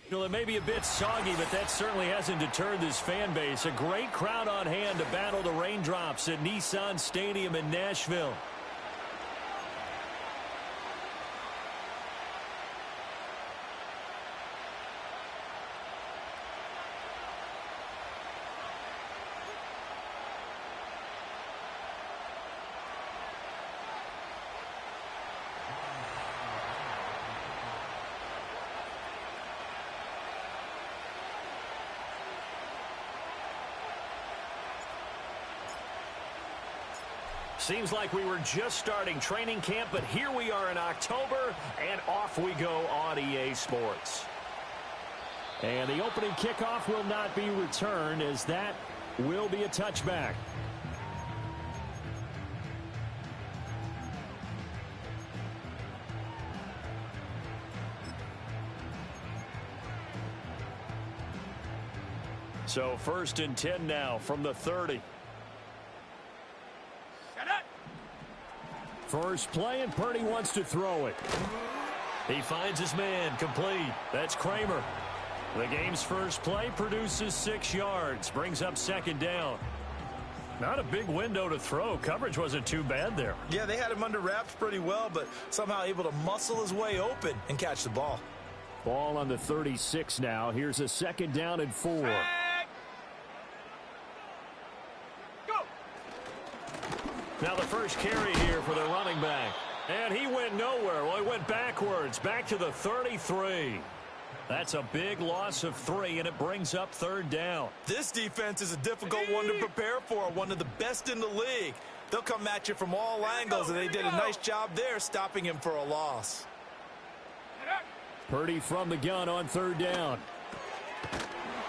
Well, it may be a bit soggy, but that certainly hasn't deterred this fan base. A great crowd on hand to battle the raindrops at Nissan Stadium in Nashville. Seems like we were just starting training camp, but here we are in October, and off we go on EA Sports. And the opening kickoff will not be returned, as that will be a touchback. So 1st and 10 now from the 30. First play, and Purdy wants to throw it. He finds his man, complete. That's Kramer. The game's first play produces 6 yards, brings up 2nd down. Not a big window to throw. Coverage wasn't too bad there. Yeah, they had him under wraps pretty well, but somehow able to muscle his way open and catch the ball. Ball on the 36 now. Here's a 2nd down and 4. Now the first carry here for the running back. And he went nowhere. Well, he went backwards, back to the 33. That's a big loss of 3, and it brings up 3rd down. This defense is a difficult one to prepare for, one of the best in the league. They'll come at you from all angles, and they did a nice job there stopping him for a loss. Purdy from the gun on 3rd down.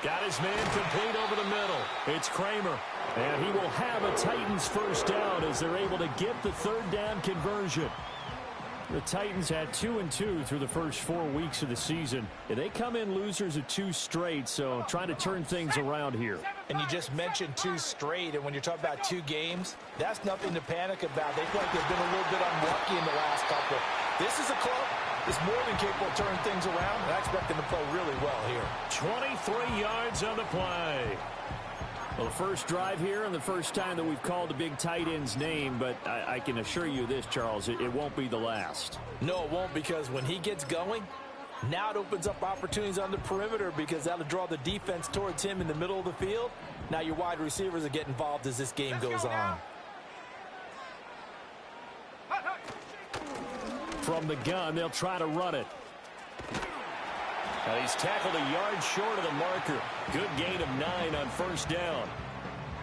Got his man complete over the middle. It's Kramer. And he will have a Titans first down as they're able to get the 3rd down conversion. The Titans had 2-2 through the first 4 weeks of the season. They come in losers of 2 straight, so trying to turn things around here. And you just mentioned 2 straight, and when you're talking about 2 games, that's nothing to panic about. They feel like they've been a little bit unlucky in the last couple. This is a club that's more than capable of turning things around, and I expect them to play really well here. 23 yards on the play. Well, the first drive here and the first time that we've called the big tight end's name, but I can assure you this, Charles, it won't be the last. No, it won't, because when he gets going, now it opens up opportunities on the perimeter because that'll draw the defense towards him in the middle of the field. Now your wide receivers will get involved as this game goes on. From the gun, they'll try to run it. He's tackled a yard short of the marker. Good gain of 9 on 1st down.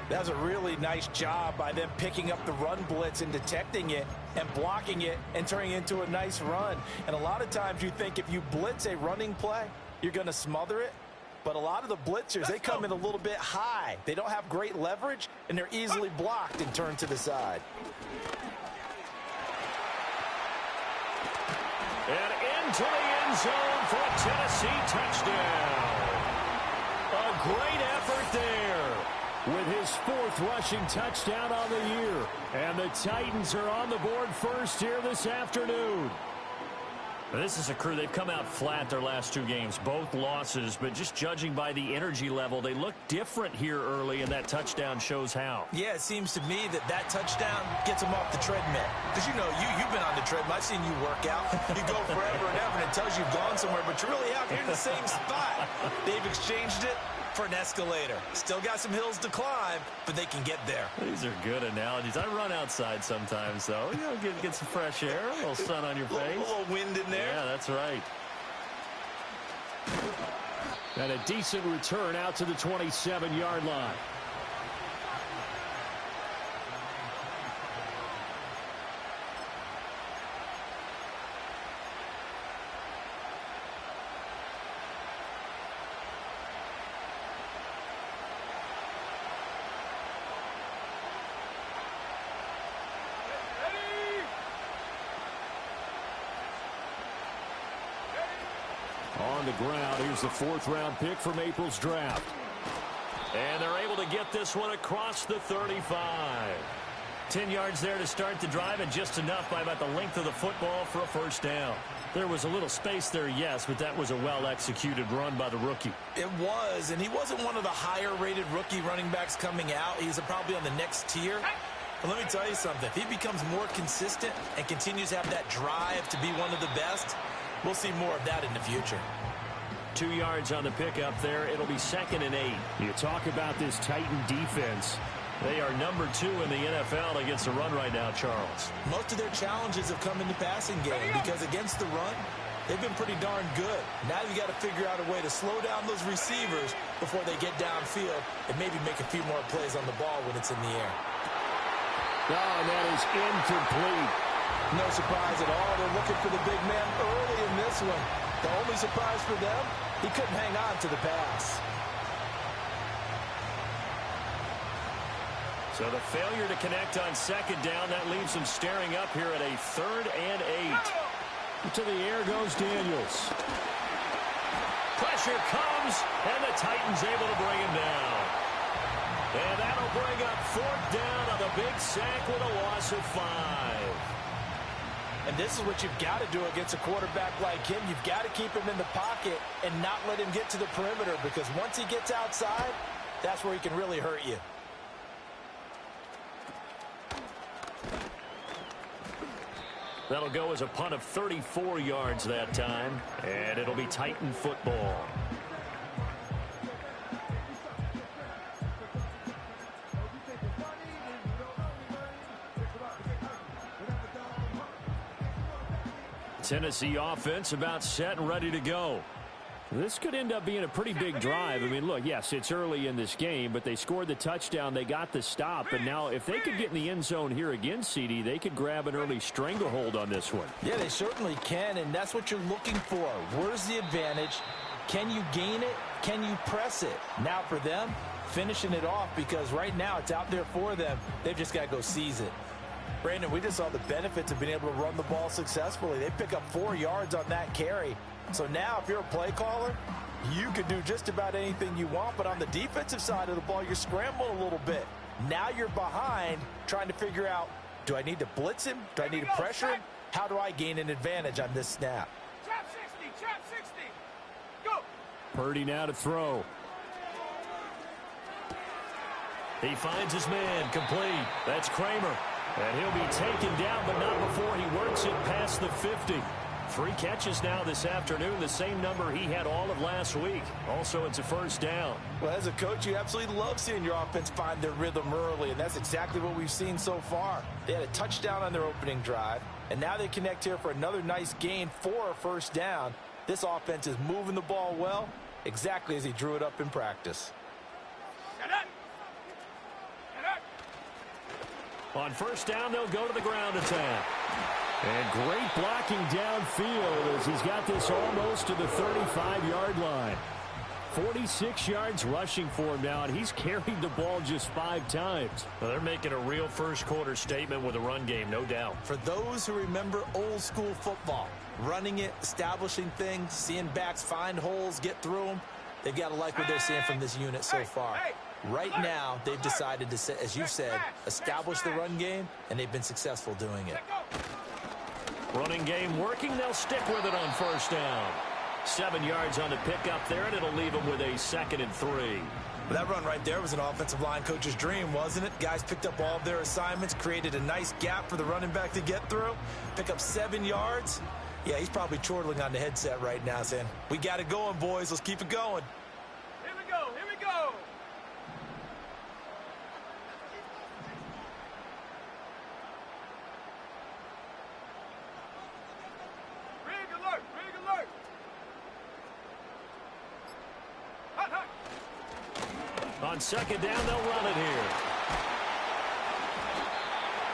That's a really nice job by them picking up the run blitz and detecting it and blocking it and turning it into a nice run. And a lot of times you think if you blitz a running play, you're going to smother it. But a lot of the blitzers, they come in a little bit high. They don't have great leverage, and they're easily blocked and turned to the side. And into the end zone for a Tennessee touchdown. A great effort there with his 4th rushing touchdown on the year. And the Titans are on the board first here this afternoon. This is a crew. They've come out flat their last 2 games, both losses, but just judging by the energy level, they look different here early, and that touchdown shows how. Yeah, it seems to me that touchdown gets them off the treadmill. Because, you know, you've been on the treadmill. I've seen you work out. You go forever and ever, and it tells you you've gone somewhere, but you really have. You're in the same spot. They've exchanged it for an escalator. Still got some hills to climb, but they can get there. These are good analogies. I run outside sometimes, though. You know, get some fresh air, a little sun on your face. A little wind in there. Yeah, that's right. And a decent return out to the 27-yard line. On the ground, here's the 4th-round pick from April's draft. And they're able to get this one across the 35. 10 yards there to start the drive, and just enough by about the length of the football for a first down. There was a little space there, yes, but that was a well-executed run by the rookie. It was, and he wasn't one of the higher-rated rookie running backs coming out. He's probably on the next tier. But let me tell you something. If he becomes more consistent and continues to have that drive to be one of the best, we'll see more of that in the future. 2 yards on the pickup there. It'll be 2nd and 8. You talk about this Titan defense. They are number 2 in the NFL against the run right now, Charles. Most of their challenges have come in the passing game because against the run, they've been pretty darn good. Now you got to figure out a way to slow down those receivers before they get downfield and maybe make a few more plays on the ball when it's in the air. Oh, and that is incomplete. No surprise at all. They're looking for the big man early in this one. The only surprise for them, he couldn't hang on to the pass. So the failure to connect on 2nd down, that leaves them staring up here at a 3rd and 8. To the air goes Daniels. Pressure comes, and the Titans able to bring him down. And that'll bring up 4th down on the big sack with a loss of 5. And this is what you've got to do against a quarterback like him. You've got to keep him in the pocket and not let him get to the perimeter, because once he gets outside, that's where he can really hurt you. That'll go as a punt of 34 yards that time, and it'll be Titan football. Tennessee offense about set and ready to go. This could end up being a pretty big drive. I mean, look, yes, it's early in this game, but they scored the touchdown. They got the stop. And now if they could get in the end zone here again, CD, they could grab an early stranglehold on this one. Yeah, they certainly can, and that's what you're looking for. Where's the advantage? Can you gain it? Can you press it? Now for them, finishing it off, because right now it's out there for them. They've just got to go seize it. Brandon, we just saw the benefits of being able to run the ball successfully. They pick up 4 yards on that carry. So now if you're a play caller, you can do just about anything you want. But on the defensive side of the ball, you're scrambling a little bit. Now you're behind trying to figure out, do I need to blitz him? Do I need to pressure him? How do I gain an advantage on this snap? Trap 60, go! Purdy now to throw. He finds his man, complete. That's Kramer. And he'll be taken down, but not before he works it past the 50. 3 catches now this afternoon, the same number he had all of last week. Also, it's a first down. Well, as a coach, you absolutely love seeing your offense find their rhythm early, and that's exactly what we've seen so far. They had a touchdown on their opening drive, and now they connect here for another nice gain for a first down. This offense is moving the ball well, exactly as he drew it up in practice. On first down, they'll go to the ground attack. And great blocking downfield as he's got this almost to the 35-yard line. 46 yards rushing for him now, and he's carried the ball just 5 times. Well, they're making a real first-quarter statement with a run game, no doubt. For those who remember old-school football, running it, establishing things, seeing backs find holes, get through them, they've got to like what they're seeing from this unit so far. Right now, they've decided to, as you said, establish the run game, and they've been successful doing it. Running game working. They'll stick with it on first down. 7 yards on the pickup there, and it'll leave them with a 2nd and 3. That run right there was an offensive line coach's dream, wasn't it? Guys picked up all of their assignments, created a nice gap for the running back to get through, pick up 7 yards. Yeah, he's probably chortling on the headset right now saying, we got it going, boys. Let's keep it going. Here we go, here we go. Rig alert. Hot. On second down, they'll run it here.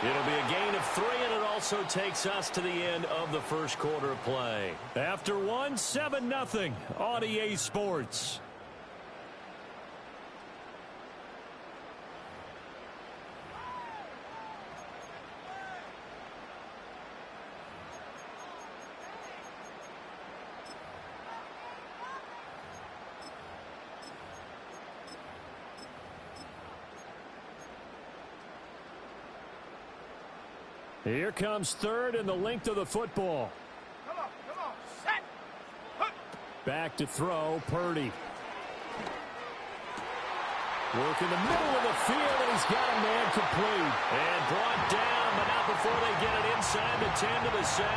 It'll be a gain of 3, and it also takes us to the end of the first quarter of play. After 1, 7-0 on EA Sports. Here comes third and the length of the football. Come on, set. Hut. Back to throw, Purdy. Work in the middle of the field, and he's got a man complete. And brought down, but not before they get it inside the 10 to the 7.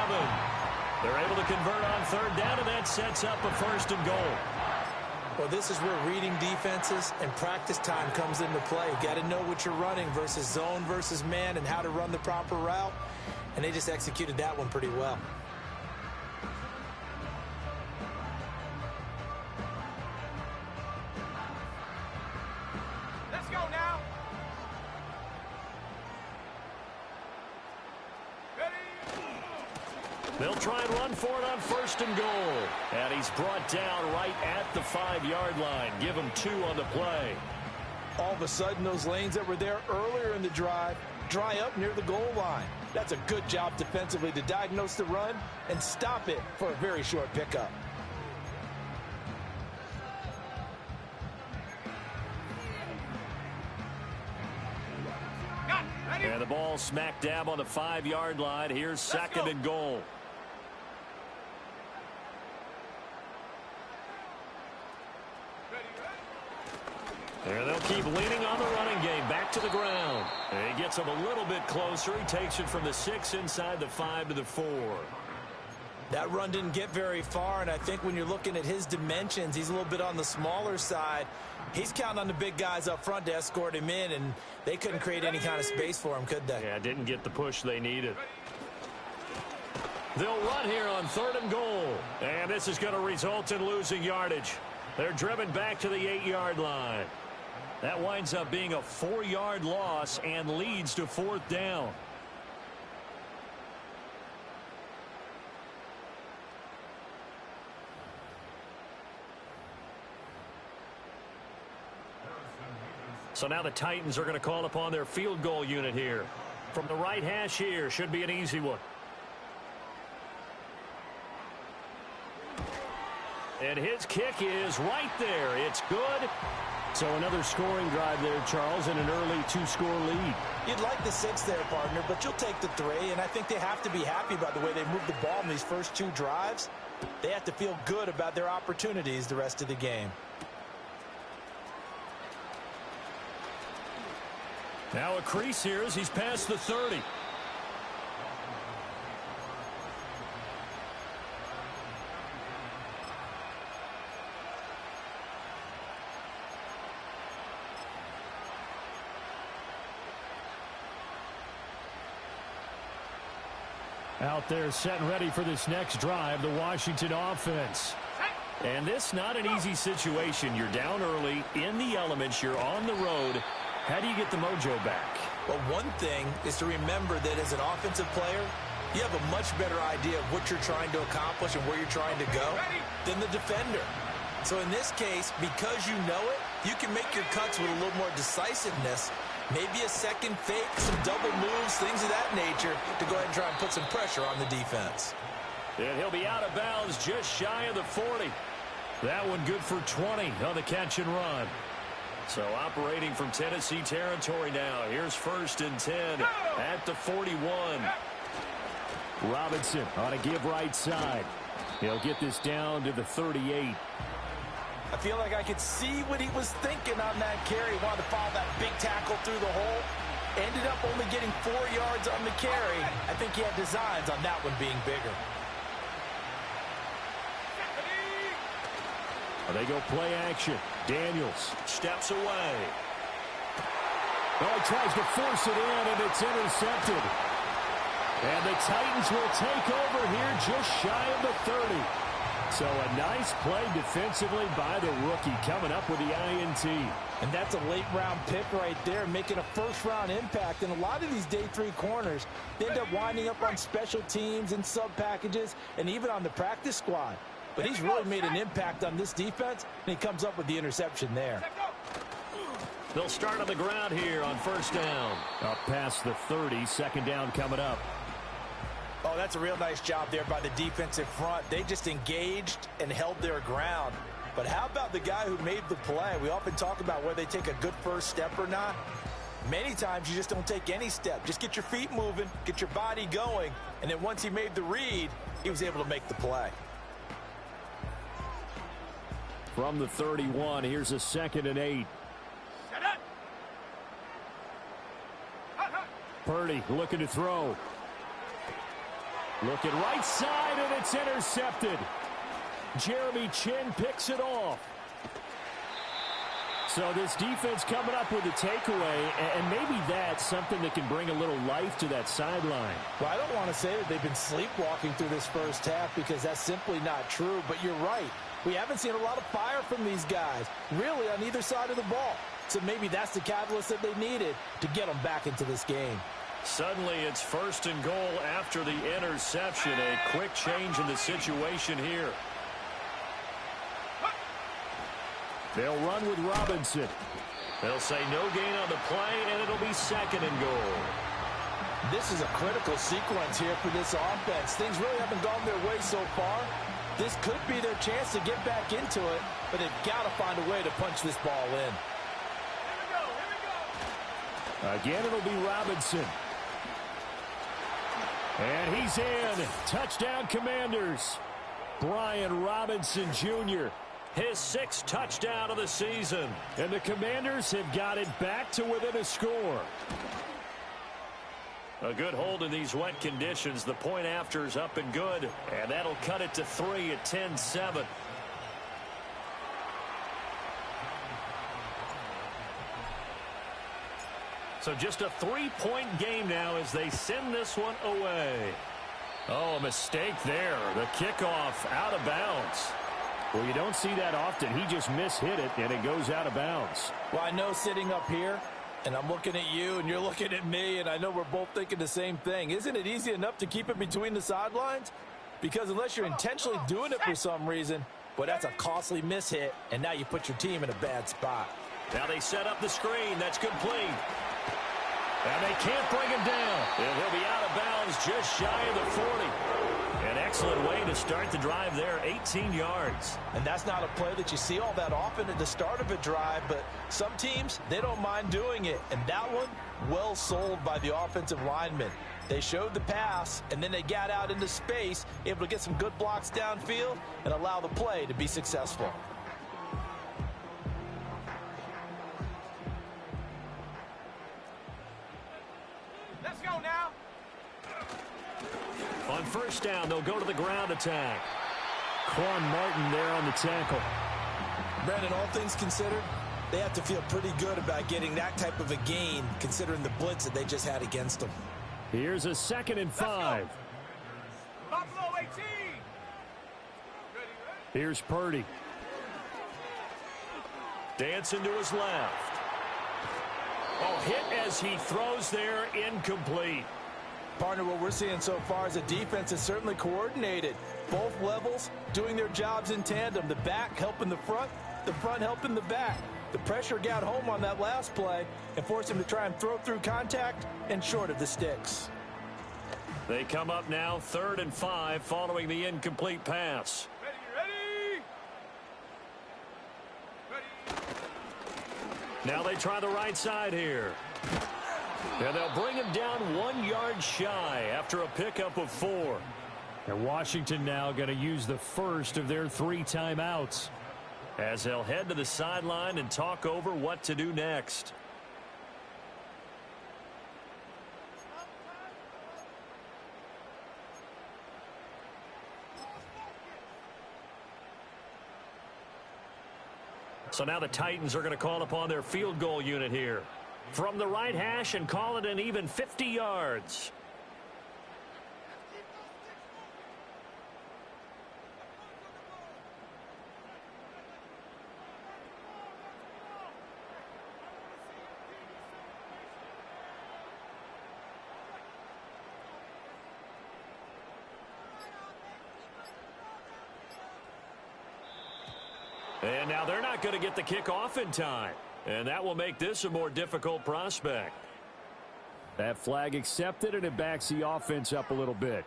They're able to convert on third down, and that sets up a first and goal. Well, this is where reading defenses and practice time comes into play. You got to know what you're running versus zone versus man and how to run the proper route. And they just executed that one pretty well. Let's go now. They'll try and run for it on first and goal. And he's brought down right at the 5-yard line. Give him 2 on the play. All of a sudden, those lanes that were there earlier in the drive dry up near the goal line. That's a good job defensively to diagnose the run and stop it for a very short pickup. Got it. Ready? And the ball smack dab on the 5-yard line. Here's second and goal. And they'll keep leaning on the running game. Back to the ground. And he gets him a little bit closer. He takes it from the 6 inside the 5 to the 4. That run didn't get very far, and I think when you're looking at his dimensions, he's a little bit on the smaller side. He's counting on the big guys up front to escort him in, and they couldn't create any kind of space for him, could they? Yeah, didn't get the push they needed. They'll run here on third and goal. And this is going to result in losing yardage. They're driven back to the 8-yard line. That winds up being a 4-yard loss and leads to 4th down. So now the Titans are going to call upon their field goal unit here. From the right hash here, should be an easy one. And his kick is right there. It's good. So another scoring drive there, Charles, and an early 2-score lead. You'd like the 6 there, partner, but you'll take the 3, and I think they have to be happy by the way they moved the ball in these first 2 drives. They have to feel good about their opportunities the rest of the game. Now a crease here as he's past the 30. Out there set and ready for this next drive, the Washington offense. And this not an easy situation. You're down early, in the elements, you're on the road. How do you get the mojo back? Well, one thing is to remember that as an offensive player, you have a much better idea of what you're trying to accomplish and where you're trying to go than the defender. So in this case, because you know it, you can make your cuts with a little more decisiveness. Maybe a second fake, some double moves, things of that nature to go ahead and try and put some pressure on the defense. And he'll be out of bounds just shy of the 40. That one good for 20 on the catch and run. So operating from Tennessee territory now. Here's 1st and 10 at the 41. Robinson on a give right side. He'll get this down to the 38. I feel like I could see what he was thinking on that carry. He wanted to follow that big tackle through the hole. Ended up only getting 4 yards on the carry. I think he had designs on that one being bigger. They go play action. Daniels steps away. Oh, he tries to force it in, and it's intercepted. And the Titans will take over here just shy of the 30. So a nice play defensively by the rookie coming up with the INT. And that's a late-round pick right there, making a first-round impact. And a lot of these day 3 corners, they end up winding up on special teams and sub-packages and even on the practice squad. But he's really made an impact on this defense, and he comes up with the interception there. They'll start on the ground here on 1st down. Up past the 30, 2nd down coming up. Oh, that's a real nice job there by the defensive front. They just engaged and held their ground. But how about the guy who made the play? We often talk about whether they take a good first step or not. Many times you just don't take any step. Just get your feet moving, get your body going, and then once he made the read, he was able to make the play. From the 31, here's a 2nd and 8. Set up. Purdy looking to throw. Looking right side, and it's intercepted. Jeremy Chinn picks it off. So this defense coming up with a takeaway, and maybe that's something that can bring a little life to that sideline. Well, I don't want to say that they've been sleepwalking through this first half because that's simply not true, but you're right. We haven't seen a lot of fire from these guys, really, on either side of the ball. So maybe that's the catalyst that they needed to get them back into this game. Suddenly it's 1st and goal after the interception. A quick change in the situation here. They'll run with Robinson. They'll say no gain on the play, and it'll be 2nd and goal. This is a critical sequence here for this offense. Things really haven't gone their way so far. This could be their chance to get back into it, but they've got to find a way to punch this ball in. Again, it'll be Robinson. And he's in. Touchdown, Commanders. Brian Robinson Jr., his 6th touchdown of the season. And the Commanders have got it back to within a score. A good hold in these wet conditions. The point after is up and good. And that'll cut it to 3 at 10-7. So just a 3-point game now as they send this one away. Oh, a mistake there. The kickoff out of bounds. Well, you don't see that often. He just mishit it, and it goes out of bounds. Well, I know sitting up here, and I'm looking at you, and you're looking at me, and I know we're both thinking the same thing. Isn't it easy enough to keep it between the sidelines? Because unless you're intentionally doing it for some reason, well, that's a costly mishit, and now you put your team in a bad spot. Now they set up the screen. That's complete. And they can't bring him down. And he'll be out of bounds just shy of the 40. An excellent way to start the drive there, 18 yards. And that's not a play that you see all that often at the start of a drive, but some teams, they don't mind doing it. And that one, well sold by the offensive lineman. They showed the pass, and then they got out into space, able to get some good blocks downfield and allow the play to be successful. Let's go now. On 1st down, they'll go to the ground attack. Quan Martin there on the tackle. Brandon, all things considered, they have to feel pretty good about getting that type of a gain considering the blitz that they just had against them. Here's a 2nd and 5. Buffalo 18. Ready. Here's Purdy. Dancing to his left. Oh, hit as he throws there, incomplete. Partner, what we're seeing so far is a defense is certainly coordinated. Both levels doing their jobs in tandem. The back helping the front helping the back. The pressure got home on that last play and forced him to try and throw through contact and short of the sticks. They come up now 3rd and 5 following the incomplete pass. Ready. Now they try the right side here. And they'll bring him down 1 yard shy after a pickup of 4. And Washington now going to use the first of their 3 timeouts as they'll head to the sideline and talk over what to do next. So now the Titans are going to call upon their field goal unit here from the right hash and call it an even 50 yards. And now they're not going to get the kickoff in time. And that will make this a more difficult prospect. That flag accepted, and it backs the offense up a little bit.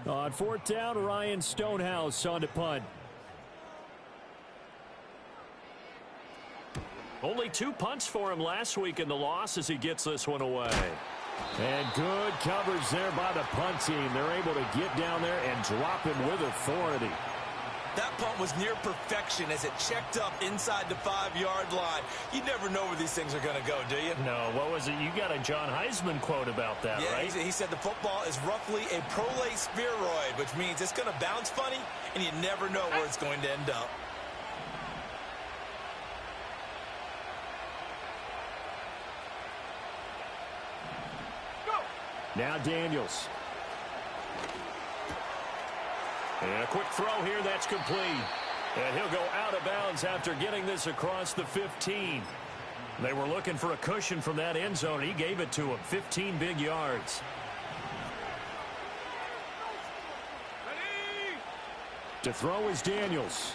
On fourth down, Ryan Stonehouse on to punt. Only 2 punts for him last week in the loss as he gets this one away. And good coverage there by the punt team. They're able to get down there and drop him with authority. That punt was near perfection as it checked up inside the 5-yard line. You never know where these things are going to go, do you? No, what was it? You got a John Heisman quote about that, yeah, right? He said the football is roughly a prolate spheroid, which means it's going to bounce funny, and you never know where it's going to end up. Now Daniels. And a quick throw here, that's complete. And he'll go out of bounds after getting this across the 15. They were looking for a cushion from that end zone. He gave it to him. 15 big yards. Ready? To throw is Daniels.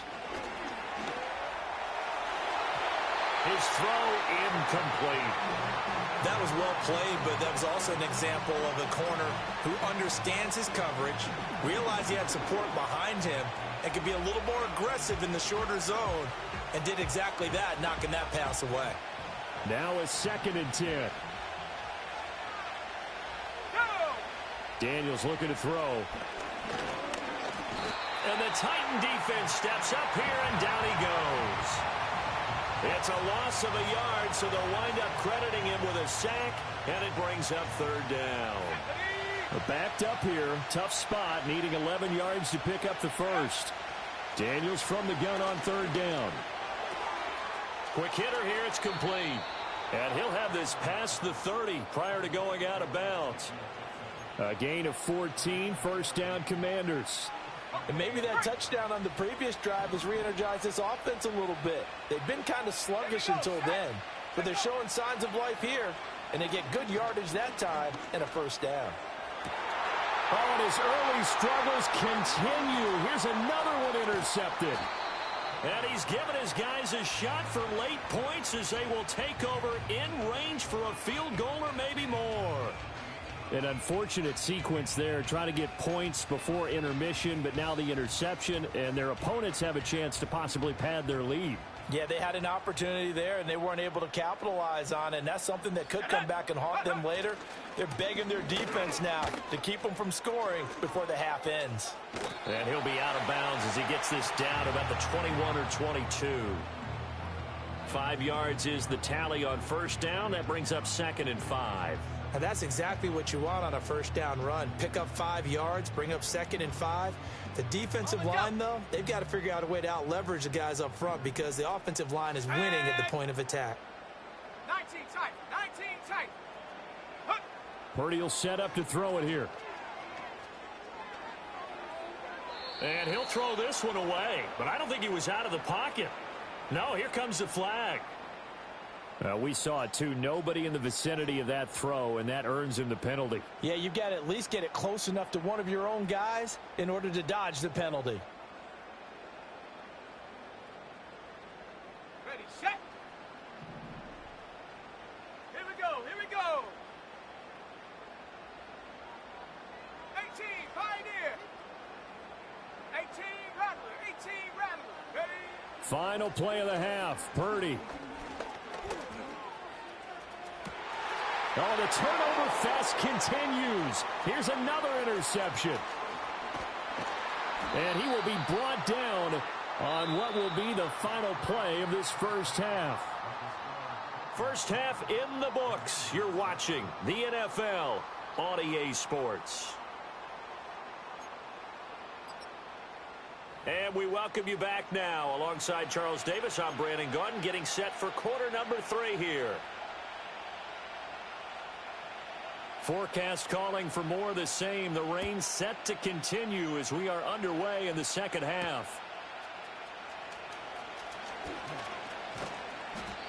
His throw incomplete. That was well played, but that was also an example of a corner who understands his coverage, realized he had support behind him, and could be a little more aggressive in the shorter zone, and did exactly that, knocking that pass away. Now a 2nd and 10. Go! Daniels looking to throw. And the Titan defense steps up here, and down he goes. It's a loss of a yard, so they'll wind up crediting him with a sack, and it brings up 3rd down. Backed up here, tough spot, needing 11 yards to pick up the first. Daniels from the gun on 3rd down. Quick hitter here, it's complete. And he'll have this past the 30 prior to going out of bounds. A gain of 14, 1st down Commanders. And maybe that touchdown on the previous drive has re-energized this offense a little bit. They've been kind of sluggish until then, but they're showing signs of life here, and they get good yardage that time and a 1st down. Oh, and his early struggles continue. Here's another one intercepted. And he's given his guys a shot for late points as they will take over in range for a field goal or maybe more. An unfortunate sequence there, trying to get points before intermission, but now the interception, and their opponents have a chance to possibly pad their lead. Yeah, they had an opportunity there, and they weren't able to capitalize on it, and that's something that could come back and haunt them later. They're begging their defense now to keep them from scoring before the half ends. And he'll be out of bounds as he gets this down about the 21 or 22. 5 yards is the tally on 1st down. That brings up 2nd and 5. And that's exactly what you want on a 1st down run. Pick up 5 yards, bring up 2nd and 5. The defensive line, though, they've got to figure out a way to out-leverage the guys up front because the offensive line is winning at the point of attack. 19 tight. 19 tight. Purdy will set up to throw it here. And he'll throw this one away, but I don't think he was out of the pocket. No, here comes the flag. We saw it too. Nobody in the vicinity of that throw, and that earns him the penalty. Yeah, you've got to at least get it close enough to one of your own guys in order to dodge the penalty. Ready, set. Here we go. Here we go. 18, Pioneer. 18, Rattler. 18, Rattler. Ready. Final play of the half. Purdy. Oh, the turnover fest continues. Here's another interception. And he will be brought down on what will be the final play of this 1st half. 1st half in the books. You're watching the NFL on EA Sports. And we welcome you back now. Alongside Charles Davis, I'm Brandon Gunn, getting set for quarter number 3 here. Forecast calling for more of the same. The rain set to continue as we are underway in the 2nd half.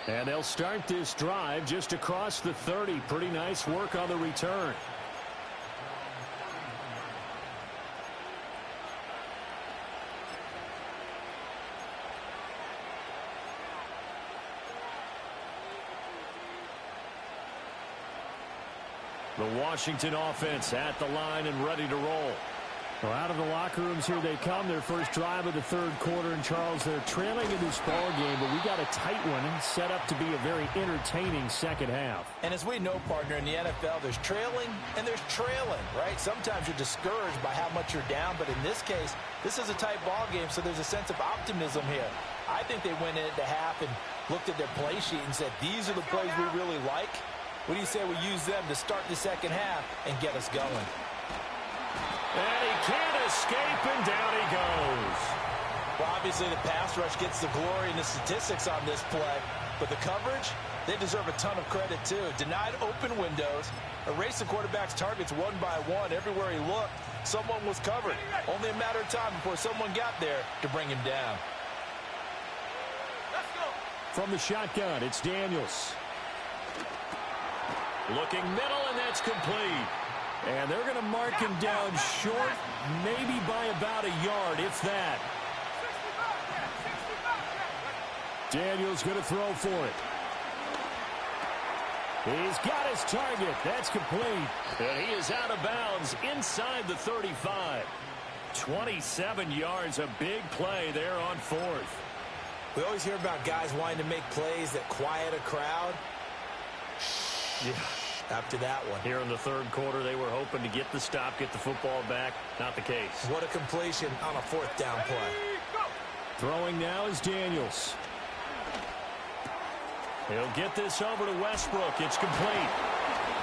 And they'll start this drive just across the 30. Pretty nice work on the return. The Washington offense at the line and ready to roll. Well, out of the locker rooms here they come. Their first drive of the third quarter. And, Charles, they're trailing in this ball game, but we got a tight one set up to be a very entertaining second half. And as we know, partner, in the NFL, there's trailing and there's trailing, right? Sometimes you're discouraged by how much you're down, but in this case, this is a tight ball game, so there's a sense of optimism here. I think they went into half and looked at their play sheet and said, these are the plays we really like. What do you say we use them to start the second half and get us going? And he can't escape, and down he goes. Well, obviously the pass rush gets the glory and the statistics on this play, but the coverage, they deserve a ton of credit too. Denied open windows, erased the quarterback's targets one by one. Everywhere he looked, someone was covered. Only a matter of time before someone got there to bring him down. Let's go. From the shotgun, it's Daniels. Looking middle, and that's complete. And they're going to mark him down short, maybe by about a yard, if that. 65. Daniels going to throw for it. He's got his target. That's complete. And he is out of bounds inside the 35. 27 yards, a big play there on fourth. We always hear about guys wanting to make plays that quiet a crowd. Yeah. After that one. Here in the third quarter, they were hoping to get the stop, get the football back. Not the case. What a completion on a fourth down play. Throwing now is Daniels. He'll get this over to Westbrook. It's complete.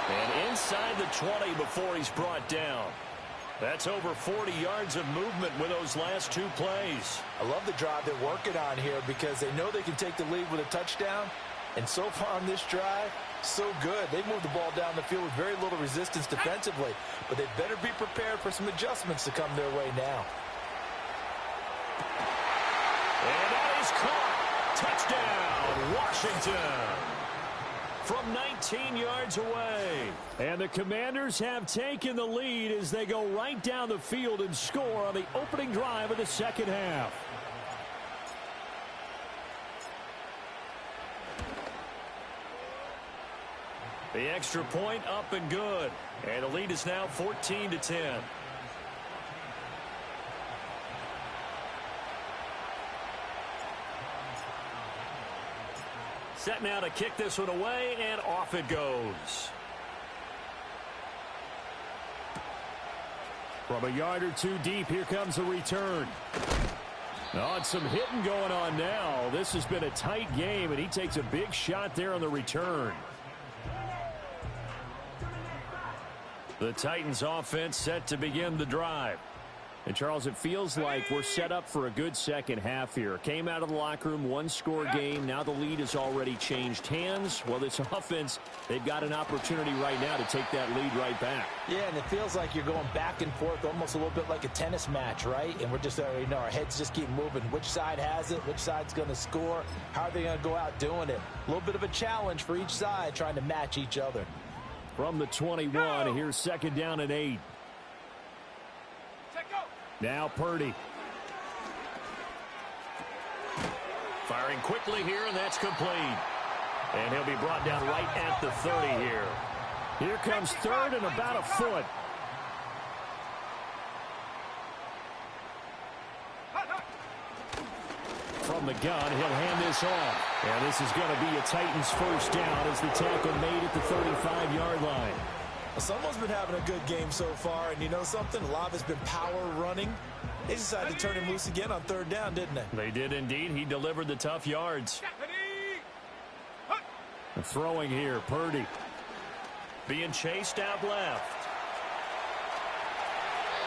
And inside the 20 before he's brought down. That's over 40 yards of movement with those last two plays. I love the drive they're working on here because they know they can take the lead with a touchdown. And so far on this drive, so good. They moved the ball down the field with very little resistance defensively, but they better be prepared for some adjustments to come their way now. And that is caught. Touchdown, Washington. From 19 yards away. And the Commanders have taken the lead as they go right down the field and score on the opening drive of the second half. The extra point up and good. And the lead is now 14-10. Set now to kick this one away, and off it goes. From a yard or two deep, here comes the return. Oh, and some hitting going on now. This has been a tight game, and he takes a big shot there on the return. The Titans offense set to begin the drive. And, Charles, it feels like we're set up for a good second half here. Came out of the locker room, one-score game. Now the lead has already changed hands. Well, this offense, they've got an opportunity right now to take that lead right back. Yeah, and it feels like you're going back and forth almost a little bit like a tennis match, right? And we're just already know our heads just keep moving. Which side has it? Which side's going to score? How are they going to go out doing it? A little bit of a challenge for each side trying to match each other. From the 21, here's second down and 8. Now Purdy. Firing quickly here, and that's complete. And he'll be brought down right at the 30 here. Here comes third and about a foot. From the gun, he'll hand this off. And this is going to be a Titans first down as the tackle made at the 35-yard line. Well, someone's been having a good game so far, and you know something? A lot has been power running. They decided to turn him loose again on third down, didn't they? They did indeed. He delivered the tough yards. And throwing here, Purdy. Being chased out left.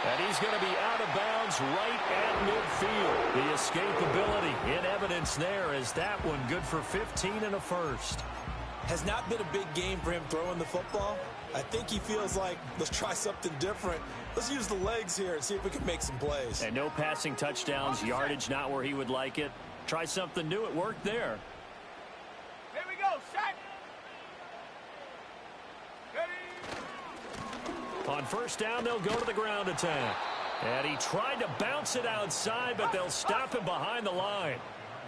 And he's going to be out of bounds right at midfield. The escapability in evidence there as that one good for 15 and a first. Has not been a big game for him throwing the football. I think he feels like, let's try something different. Let's use the legs here and see if we can make some plays. And no passing touchdowns, yardage not where he would like it. Try something new. It worked there. Here we go, set. Ready. On first down, they'll go to the ground attack. And he tried to bounce it outside, but they'll stop him behind the line.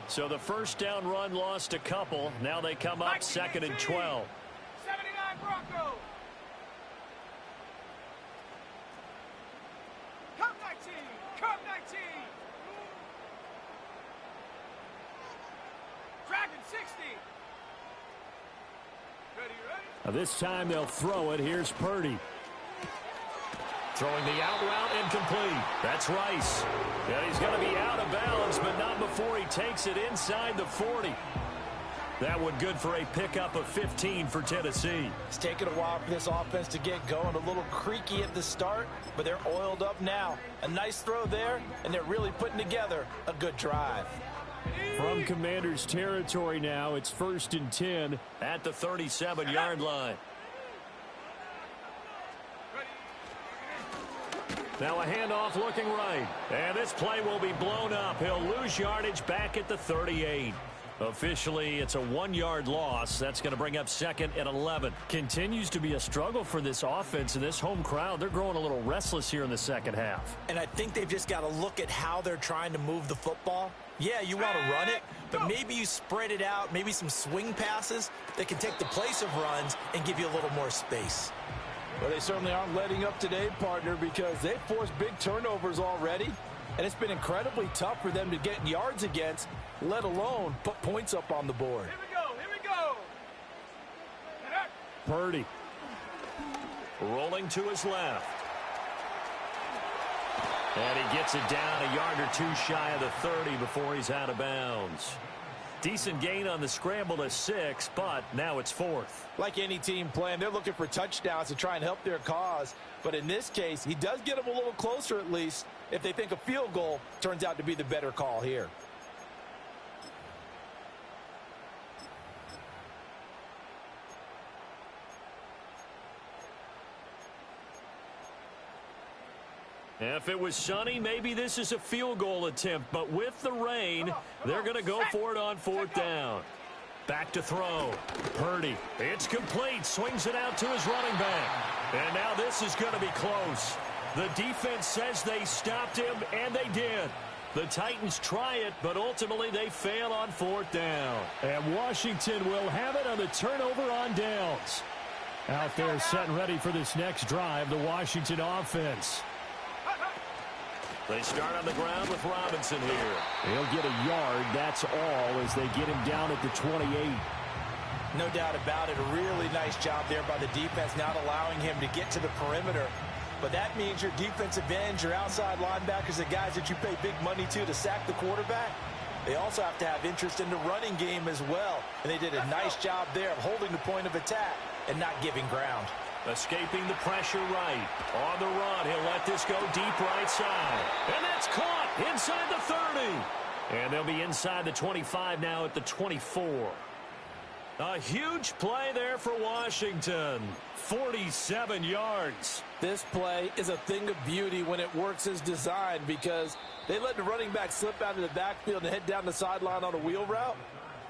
So the first down run lost a couple. Now they come up second and 12. 79 Broncos. Come 19. 60. Ready, ready? Now this time they'll throw it. Here's Purdy. Throwing the out route incomplete. That's Rice. And he's going to be out of bounds, but not before he takes it inside the 40. That one good for a pickup of 15 for Tennessee. It's taken a while for this offense to get going. A little creaky at the start, but they're oiled up now. A nice throw there, and they're really putting together a good drive. From Commander's territory now, it's 1st and 10 at the 37-yard line. Now a handoff looking right. And this play will be blown up. He'll lose yardage back at the 38. Officially, it's a 1-yard loss. That's going to bring up 2nd and 11. Continues to be a struggle for this offense and this home crowd. They're growing a little restless here in the second half. And I think they've just got to look at how they're trying to move the football. Yeah, you want to run it, but maybe you spread it out, maybe some swing passes that can take the place of runs and give you a little more space. Well, they certainly aren't letting up today, partner, because they've forced big turnovers already, and it's been incredibly tough for them to get yards against, let alone put points up on the board. Here we go, here we go. Purdy. Rolling to his left. And he gets it down a yard or two shy of the 30 before he's out of bounds. Decent gain on the scramble to 6, but now it's 4th. Like any team playing, they're looking for touchdowns to try and help their cause. But in this case, he does get them a little closer at least if they think a field goal turns out to be the better call here. If it was sunny, maybe this is a field goal attempt. But with the rain, they're going to go for it on 4th down. Back to throw. Purdy. It's complete. Swings it out to his running back. And now this is going to be close. The defense says they stopped him, and they did. The Titans try it, but ultimately they fail on 4th down. And Washington will have it on the turnover on downs. Out there set and ready for this next drive, the Washington offense. They start on the ground with Robinson here. He'll get a yard, that's all, as they get him down at the 28. No doubt about it. A really nice job there by the defense, not allowing him to get to the perimeter. But that means your defensive ends, your outside linebackers, the guys that you pay big money to sack the quarterback, they also have to have interest in the running game as well. And they did a nice job there of holding the point of attack and not giving ground. Escaping the pressure right. On the run, he'll let this go deep right side. And that's caught inside the 30. And they'll be inside the 25 now at the 24. A huge play there for Washington. 47 yards. This play is a thing of beauty when it works as designed because they let the running back slip out of the backfield and head down the sideline on a wheel route.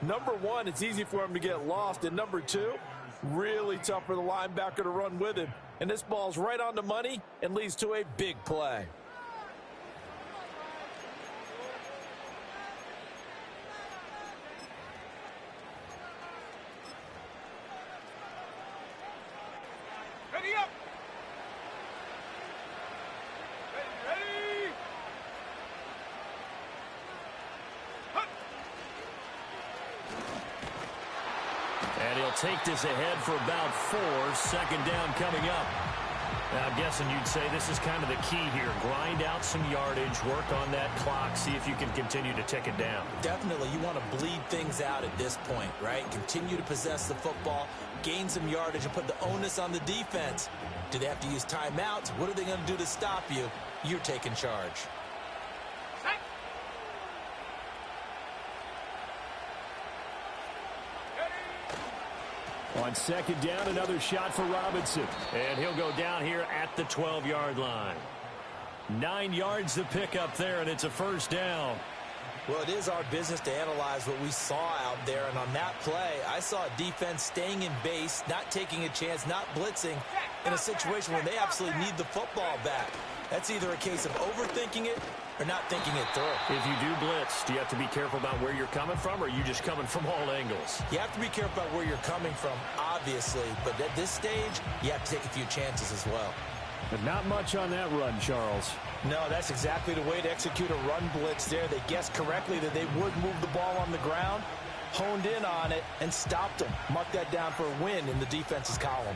Number one, it's easy for him to get lost. And number two, really tough for the linebacker to run with him. And this ball's right on the money and leads to a big play. Ready up. Ready. Hunt. And he'll take this ahead for about 4. 2nd down coming up. Now, I'm guessing you'd say this is kind of the key here. Grind out some yardage, work on that clock, see if you can continue to tick it down. Definitely, you want to bleed things out at this point, right? Continue to possess the football, gain some yardage, and put the onus on the defense. Do they have to use timeouts? What are they going to do to stop you? You're taking charge. Set. On 2nd down, another shot for Robinson. And he'll go down here at the 12-yard line. 9 yards to pick up there, and it's a 1st down. Well, it is our business to analyze what we saw out there, and on that play, I saw a defense staying in base, not taking a chance, not blitzing, in a situation where they absolutely need the football back. That's either a case of overthinking it or not thinking it through. If you do blitz, do you have to be careful about where you're coming from, or are you just coming from all angles? You have to be careful about where you're coming from, obviously, but at this stage, you have to take a few chances as well. But not much on that run, Charles. No, that's exactly the way to execute a run blitz there. They guessed correctly that they would move the ball on the ground. honed in on it and stopped them. Mark that down for a win in the defense's column.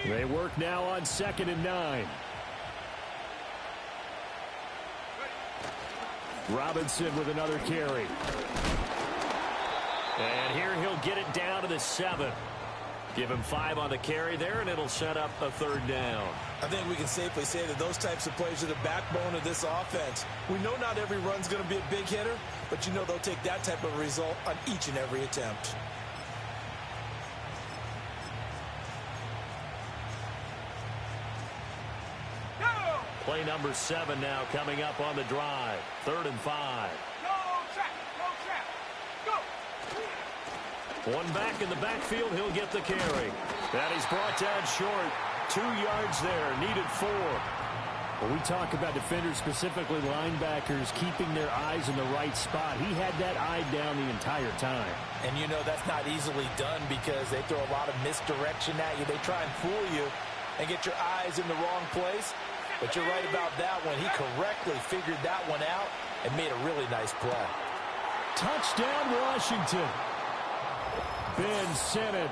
They work now on 2nd and 9. Robinson with another carry. And here he'll get it down to the 7. Give him 5 on the carry there, and it'll set up a 3rd down. I think we can safely say that those types of plays are the backbone of this offense. We know not every run's going to be a big hitter, but you know they'll take that type of result on each and every attempt. Play number 7 now coming up on the drive. 3rd and 5. Go, trap, go. One back in the backfield, he'll get the carry. And he's brought down short. 2 yards there, needed 4. When we talk about defenders, specifically linebackers, keeping their eyes in the right spot, he had that eye down the entire time. And you know that's not easily done because they throw a lot of misdirection at you. They try and fool you and get your eyes in the wrong place. But you're right about that one. He correctly figured that one out and made a really nice play. Touchdown, Washington. Ben Sinnott,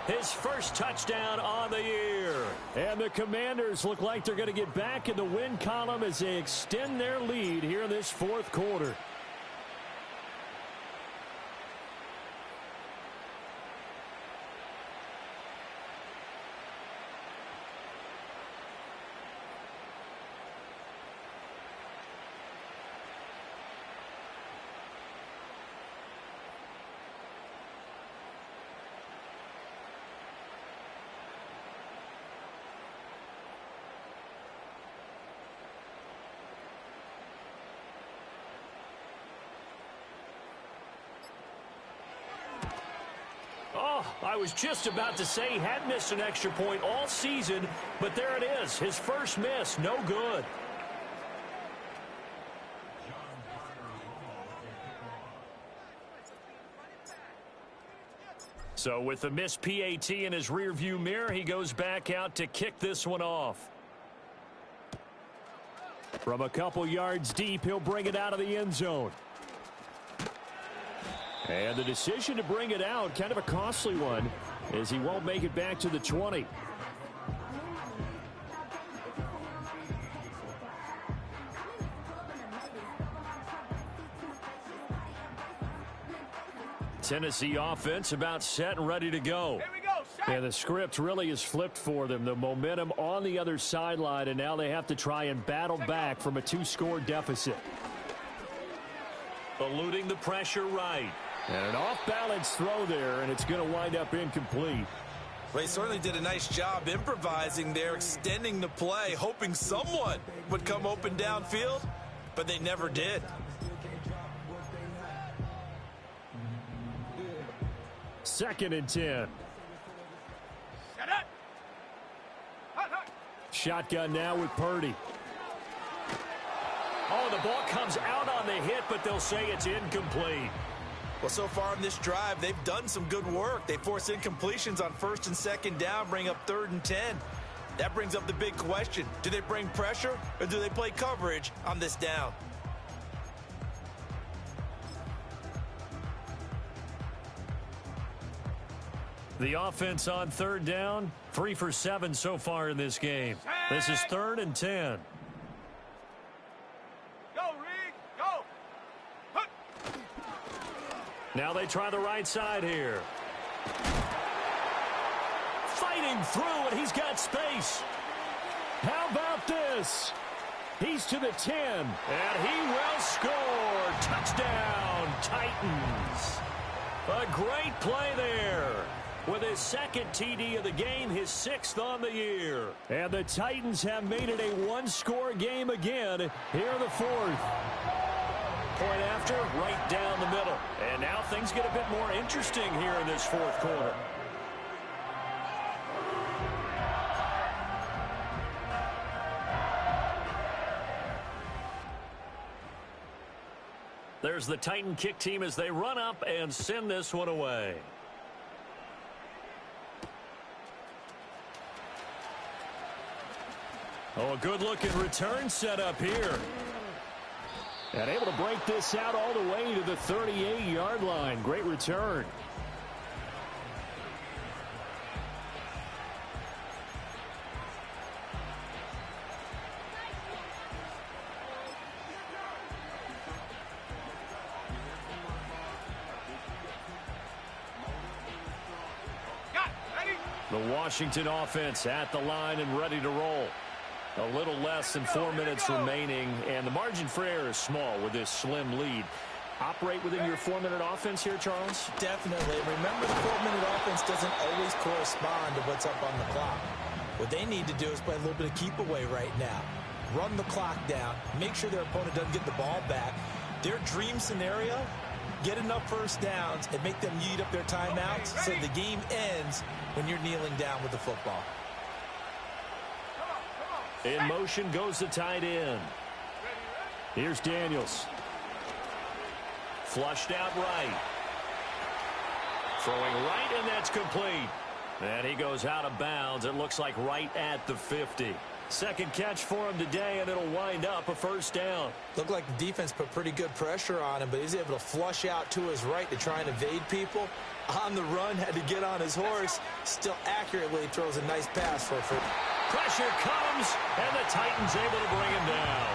his first touchdown on the year. And the Commanders look like they're going to get back in the win column as they extend their lead here in this 4th quarter. Oh, I was just about to say he had missed an extra point all season, but there it is. His first miss, no good. So with the missed PAT in his rearview mirror, he goes back out to kick this one off. From a couple yards deep, he'll bring it out of the end zone. And the decision to bring it out, kind of a costly one, as he won't make it back to the 20. Tennessee offense about set and ready to go. Here we go, shot. And the script really is flipped for them. The momentum on the other sideline, and now they have to try and battle back from a 2-score deficit. Eluding the pressure right. And an off-balance throw there, and it's going to wind up incomplete. They certainly did a nice job improvising there, extending the play, hoping someone would come open downfield, but they never did. Second and 10. Set up. Hut, hut. Shotgun now with Purdy. Oh, the ball comes out on the hit, but they'll say it's incomplete. Well, so far in this drive, they've done some good work. They force incompletions on 1st and 2nd down, bring up 3rd and 10. That brings up the big question. Do they bring pressure or do they play coverage on this down? The offense on 3rd down, 3 for 7 so far in this game. This is 3rd and 10. Go, Reed, go. Hut. Now they try the right side here. Fighting through, and he's got space. How about this? He's to the 10, and he will score. Touchdown, Titans. A great play there. With his 2nd TD of the game, his 6th on the year. And the Titans have made it a 1-score game again here in the 4th. Point after, right down the middle. And now things get a bit more interesting here in this 4th quarter. There's the Titan kick team as they run up and send this one away. Oh, a good-looking return set up here. And able to break this out all the way to the 38-yard line. Great return. The Washington offense at the line and ready to roll. A little less than 4 minutes remaining, and the margin for error is small with this slim lead. Operate within your 4-minute offense here, Charles? Definitely. Remember, the 4-minute offense doesn't always correspond to what's up on the clock. What they need to do is play a little bit of keep away right now. Run the clock down. Make sure their opponent doesn't get the ball back. Their dream scenario, get enough first downs and make them eat up their timeouts so the game ends when you're kneeling down with the football. In motion goes the tight end. Here's Daniels. Flushed out right. Throwing right, and that's complete. And he goes out of bounds. It looks like right at the 50. Second catch for him today, and it'll wind up a first down. Looked like the defense put pretty good pressure on him, but he's able to flush out to his right to try and evade people. On the run, had to get on his horse. Still accurately throws a nice pass for Pressure comes, and the Titans able to bring him down.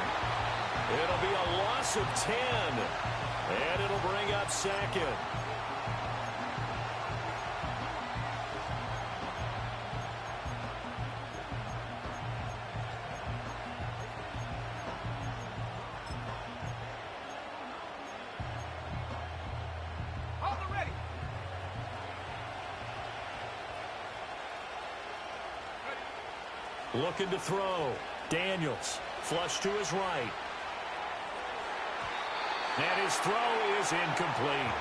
It'll be a loss of 10, and it'll bring up second. Looking to throw. Daniels. Flush to his right. And his throw is incomplete.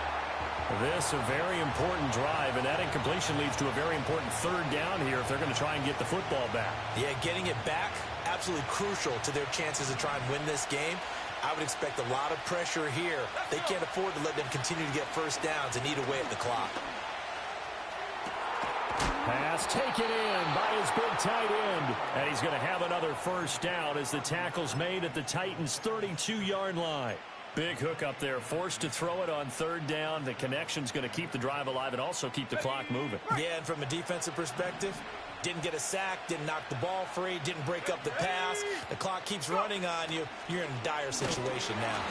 This a very important drive, and that incompletion leads to a very important third down here if they're going to try and get the football back. Yeah, getting it back, absolutely crucial to their chances to try and win this game. I would expect a lot of pressure here. They can't afford to let them continue to get first downs and eat away at the clock. Pass taken in by his big tight end. And he's going to have another first down as the tackle's made at the Titans' 32-yard line. Big hook up there, forced to throw it on third down. The connection's going to keep the drive alive and also keep the clock moving. Yeah, and from a defensive perspective, didn't get a sack, didn't knock the ball free, didn't break up the pass. The clock keeps running on you. You're in a dire situation now.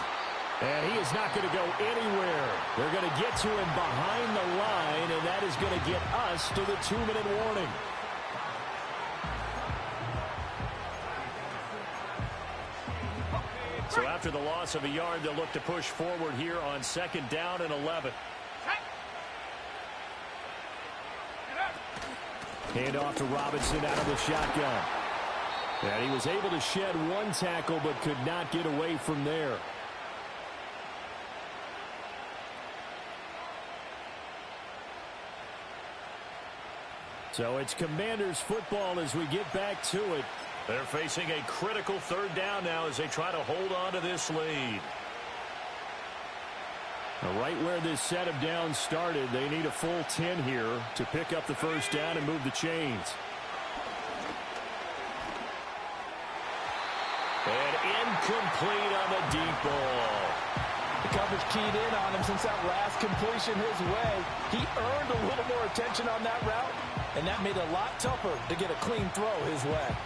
And he is not going to go anywhere. They're going to get to him behind the line, and that is going to get us to the 2-minute warning. So after the loss of a yard, they'll look to push forward here on second down and 11. Hand off to Robinson out of the shotgun. And he was able to shed one tackle but could not get away from there. So it's Commanders football as we get back to it. They're facing a critical third down now as they try to hold on to this lead. Now, right where this set of downs started, they need a full 10 here to pick up the first down and move the chains. And incomplete on the deep ball. The coverage keyed in on him since that last completion his way. He earned a little more attention on that route, and that made it a lot tougher to get a clean throw his way.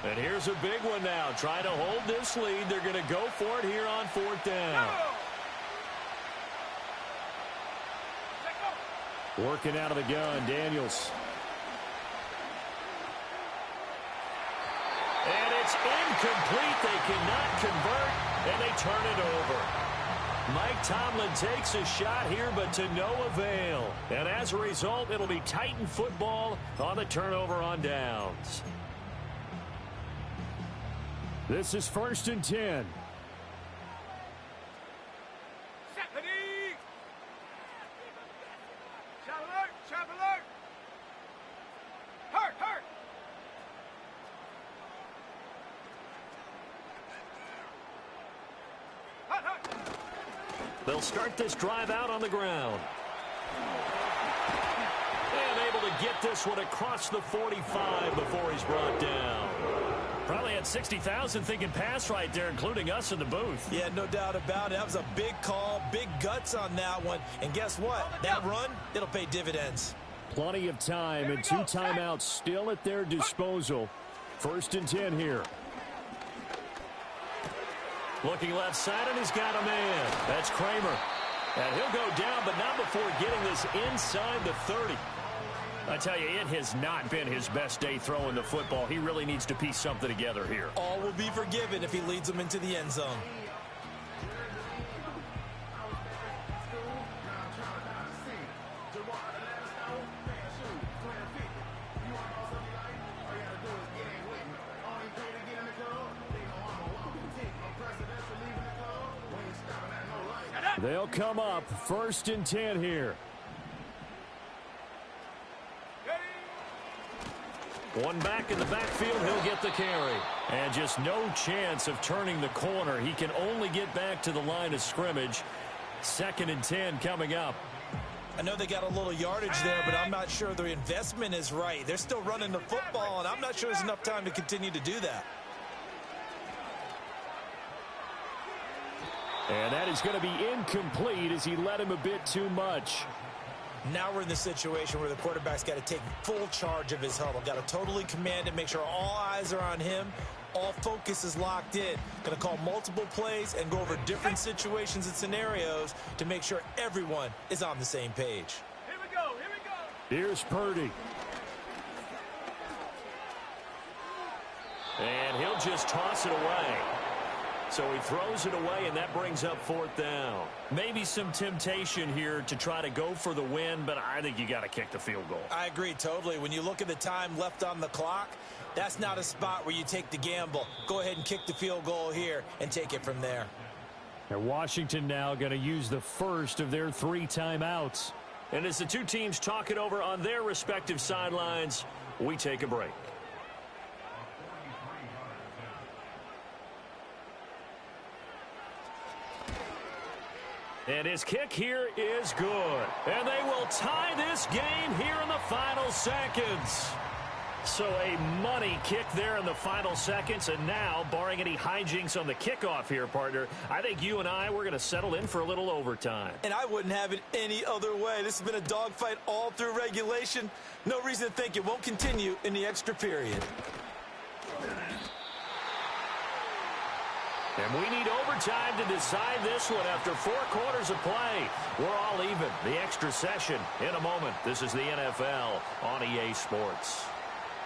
And here's a big one now. Trying to hold this lead. They're going to go for it here on fourth down. Working out of the gun, Daniels. And it's incomplete. They cannot convert, and they turn it over. Mike Tomlin takes a shot here, but to no avail. And as a result, it'll be Titan football on the turnover on downs. This is 1st and 10. They'll start this drive out on the ground. And able to get this one across the 45 before he's brought down. Probably had 60,000 thinking pass right there, including us in the booth. Yeah, no doubt about it. That was a big call, big guts on that one. And guess what? That run, it'll pay dividends. Plenty of time and 2 timeouts still at their disposal. 1st and 10 here. Looking left side, and he's got a man. That's Kramer. And he'll go down, but not before getting this inside the 30. I tell you, it has not been his best day throwing the football. He really needs to piece something together here. All will be forgiven if he leads them into the end zone. They'll come up 1st and 10 here. One back in the backfield, he'll get the carry. And just no chance of turning the corner. He can only get back to the line of scrimmage. 2nd and 10 coming up. I know they got a little yardage there, but I'm not sure the investment is right. They're still running the football, and I'm not sure there's enough time to continue to do that. And that is going to be incomplete as he led him a bit too much. Now we're in the situation where the quarterback's got to take full charge of his huddle. Got to totally command it, make sure all eyes are on him. All focus is locked in. Going to call multiple plays and go over different situations and scenarios to make sure everyone is on the same page. Here we go, here we go. Here's Purdy. And he'll just toss it away. So he throws it away, and that brings up 4th down. Maybe some temptation here to try to go for the win, but I think you got to kick the field goal. I agree totally. When you look at the time left on the clock, that's not a spot where you take the gamble. Go ahead and kick the field goal here and take it from there. And Washington now going to use the first of their 3 timeouts. And as the 2 teams talk it over on their respective sidelines, we take a break. And his kick here is good. And they will tie this game here in the final seconds. So a money kick there in the final seconds. And now, barring any hijinks on the kickoff here, partner, I think you and I, we're going to settle in for a little overtime. And I wouldn't have it any other way. This has been a dogfight all through regulation. No reason to think it won't continue in the extra period. And we need overtime to decide this one after 4 quarters of play. We're all even. The extra session in a moment. This is the NFL on EA Sports.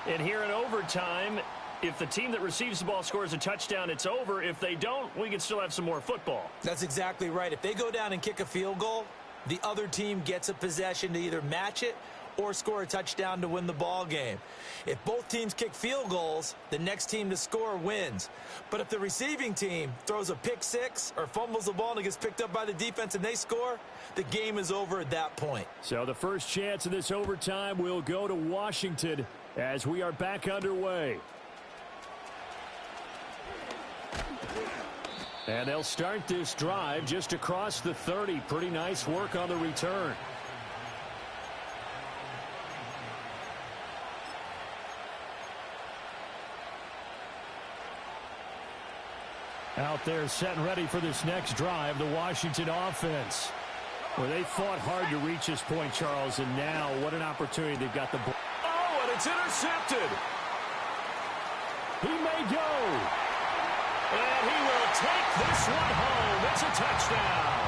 And here in overtime, if the team that receives the ball scores a touchdown, it's over. If they don't, we can still have some more football. That's exactly right. If they go down and kick a field goal, the other team gets a possession to either match it or score a touchdown to win the ball game. If both teams kick field goals, the next team to score wins. But if the receiving team throws a pick 6 or fumbles the ball and it gets picked up by the defense and they score, the game is over at that point. So the first chance of this overtime will go to Washington as we are back underway. And they'll start this drive just across the 30. Pretty nice work on the return. Out there set and ready for this next drive, the Washington offense. Well, they fought hard to reach this point, Charles, and now what an opportunity they've got the ball. Oh, and it's intercepted. He may go. And he will take this one home. It's a touchdown.